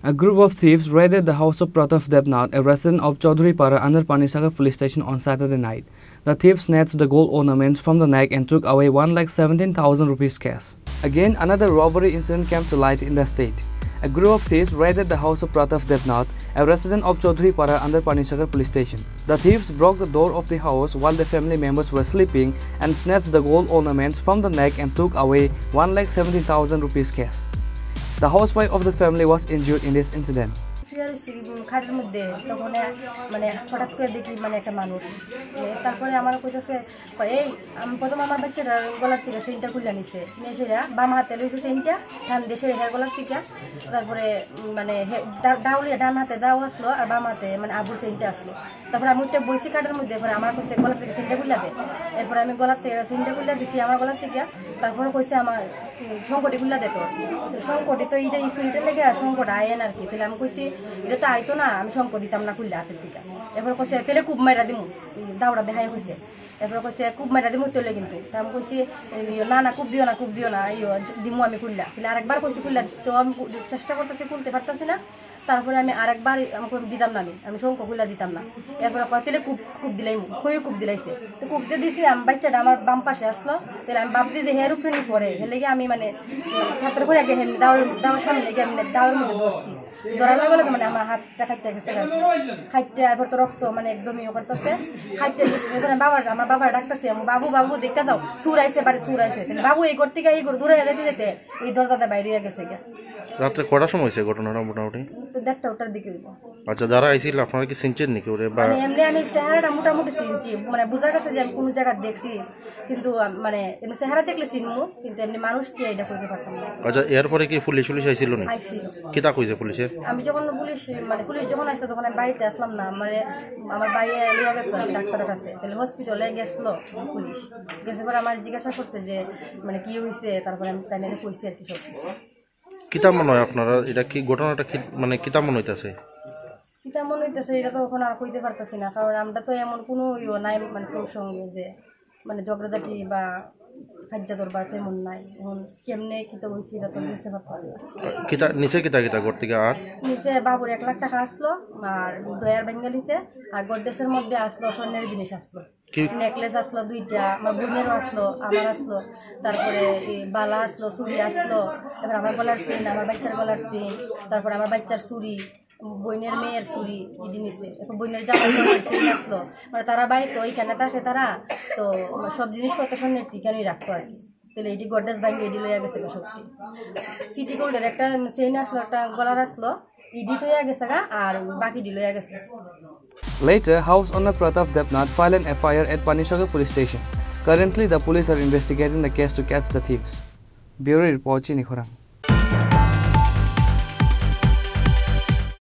A group of thieves raided the house of Pratap Debnath, a resident of Chaudhuripara under Panisagar police station on Saturday night. The thieves snatched the gold ornaments from the neck and took away 1,17,000 rupees cash. Again, another robbery incident came to light in the state. A group of thieves raided the house of Pratap Debnath, a resident of Chaudhuripara under Panisagar police station. The thieves broke the door of the house while the family members were sleeping and snatched the gold ornaments from the neck and took away 1,17,000 rupees cash. The housewife of the family was injured in this incident. খাটের মধ্যে তখন মানে হঠাৎ করে দেখি মানে একটা মানুষ তারপরে আমার কইতেছে এই আমি প্রথম আমার বাচ্চাটা গলার থেকে চেইনটা খুলে নিছে মেয়েরা বাম হাতে লইছে চেইনটা ডান দেশে হের গলার থেকে তারপরে মানে দাউলিয়া ডান হাতে দাও আসলো আর বাম হাতে মানে আবুর চেইনটা আসলো তারপরে আমি একটা বইছি খাটের মধ্যে পরে আমার কইছে গলার থেকে চেইনটা খুলে দে এরপরে আমি গলার থেকে চেইনটা খুলে দিছি আমার গলার থেকে তারপরে কইছে আমার সংকটে খুলে দে তো সংকটে তো এইটা ইস্যুটা লেগে সংকট আয়েন আর কি তাহলে আমি কইছি এটা তো আইতো না আমি শঙ্ক দিতাম না খুললে হাতের থেকে এরপর কইছে তাহলে খুব মাইরা দিমু দাউড়া দেখাই হয়েছে এরপর কইছে খুব মাইরা দিমু তোলে কিন্তু আমি কইছি না না খুব দিও না দিমু আমি খুললা তাহলে আরেকবার কইছি খুললা তো আমি চেষ্টা করতেছি খুলতে পারতেছি না তারপরে আমি আরেকবার আমাকে দিতাম না আমি শঙ্ক খুললা দিতাম না এরপর তাহলে খুব দিলাই খুব দিলাইছে তো খুব যে দিছি আমি বাচ্চাটা আমার বাম পাশে আসলো তাহলে আমি ভাবছি যে হের উপরে পরে হেলে গিয়ে আমি মানে হাতের করে আগে দাওয়ার সামনে গিয়ে আমি দাওয়ার মধ্যে বসছি ধরার লাগে মানে আমার হাতটা খাইতে গেছে খাইতে এবার তো রক্ত মানে একদমই ও করতেছে খাইতে আমার বাবার ডাকতেছে বাবু দেখা যাও চুর আইছে বাড়ি চুর আইছে বাবু এই করতে গিয়ে এই করে দূরে যেতে এই দরজাটা বাইরে গেছে গিয়া রাত্রে কটার সময় হয়েছে ঘটনাটা মোটামুটি তো 1:30টার দিকে হইব আচ্ছা যারা আইছিল আপনারা কি চিনছেন নাকি ওরে বা এমনি আমি চেহারাটা মোটামুটি চিনছি মানে বোঝা গেছে যে আমি কোনো জায়গা দেখছি কিন্তু মানে এমনি চেহারা দেখলে চিনমু কিন্তু এমনি মানুষ কি এটা কইতে পারতাম না আচ্ছা এরপরে কি পুলিশ আইছিল না আইছিল কিটা কইছে পুলিশে আমি যখন পুলিশ যখন আইছে তখন আমি বাড়িতে আসলাম না মানে আমার বাইরে লিয়া গেছিল ডাক্তারের কাছে তাহলে হসপিটালে গেছিল পুলিশ গেছে পরে আমার জিজ্ঞাসা করছে যে মানে কি হয়েছে তারপরে আমি তাই নিয়ে কইছি আর কি সব কিতা মনে হয় আপনারা এটা কি ঘটনাটা কি মানে কিতা মনে হইতাছে এটা তো এখন আর কইতে পারতেছি না কারণ আমরা তো এমন কোনো নাই মানে তোর সঙ্গে যে মানে ঝগড়াঝাটি বা খাজ্জা দরবার তেমন নাই এখন কেমনে কিতা হয়েছে এটা তো বুঝতে পারতেছি না কিতা নিচে কিতা ঘর থেকে আর নিচে বাবুর 1 লাখ টাকা আসলো আর ডয়ার বেঙ্গালিছে আর গডডেসের মধ্যে আসলো স্বর্ণের জিনিস আসলো নেকলেস আসলো 2টা আমার বোনেরও আসলো আমার আসলো তারপরে বালা আসলো চুড়ি আসলো তারপর আমার গলার চেইন আমার বাচ্চার গলার চেইন তারপর আমার বাচ্চার চুড়ি বইনের মেয়ের চুড়ি এই জিনিসে এখন বইনের জামার চেইন আসলো মানে তারা বাড়িতে ওইখানে থাকে তারা তো সব জিনিসপত্র স্বর্ণের টিকানোই রাখতো আর কি তাহলে এটি গডডেস ব্যাংকে এডি লইয়া গেছে সত্যি সিটি গোল্ডের একটা চেইন আসলো একটা গলার আসলো ইডি লইয়া গেছে আর বাকি ডি লইয়া গেছে Later, house owner Pratap Debnath filed an FIR at Panisagar police station. Currently, the police are investigating the case to catch the thieves. Bureau report, Chini Khorang.